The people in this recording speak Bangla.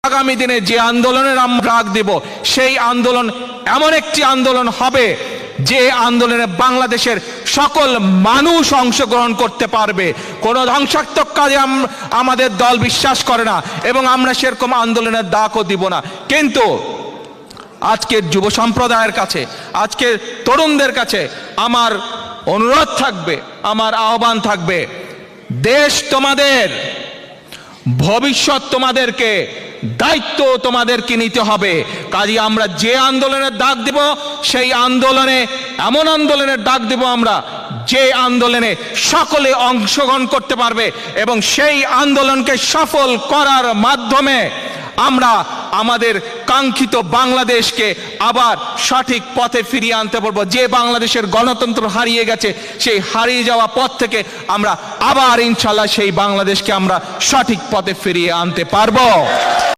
আগামী দিনে যে আন্দোলনের আমরা ডাক দেব, সেই আন্দোলন এমন একটি আন্দোলন হবে যে আন্দোলনে বাংলাদেশের সকল মানুষ অংশগ্রহণ করতে পারবে। কোনো ধ্বংসাত্মক কাজে আমাদের দল বিশ্বাস করে না এবং আমরা সেরকম আন্দোলনের ডাকও দিব না। কিন্তু আজকের যুব সম্প্রদায়ের কাছে, আজকের তরুণদের কাছে আমার অনুরোধ থাকবে, আমার আহ্বান থাকবে, দেশ তোমাদের, ভবিষ্যৎ তোমাদেরকে, দায়িত্ব তোমাদেরকে নিতে হবে। কাজে আমরা যে আন্দোলনের ডাক দেব, সেই আন্দোলনে এমন আন্দোলনের ডাক দেব আমরা যে আন্দোলনে সকলে অংশগ্রহণ করতে পারবে এবং সেই আন্দোলনকে সফল করার মাধ্যমে আমরা আমাদের কাঙ্ক্ষিত বাংলাদেশকে আবার সঠিক পথে ফিরিয়ে আনতে পারবো। যে বাংলাদেশের গণতন্ত্র হারিয়ে গেছে, সেই হারিয়ে যাওয়া পথ থেকে আমরা আবার ইনশাআল্লাহ সেই বাংলাদেশকে আমরা সঠিক পথে ফিরিয়ে আনতে পারবো।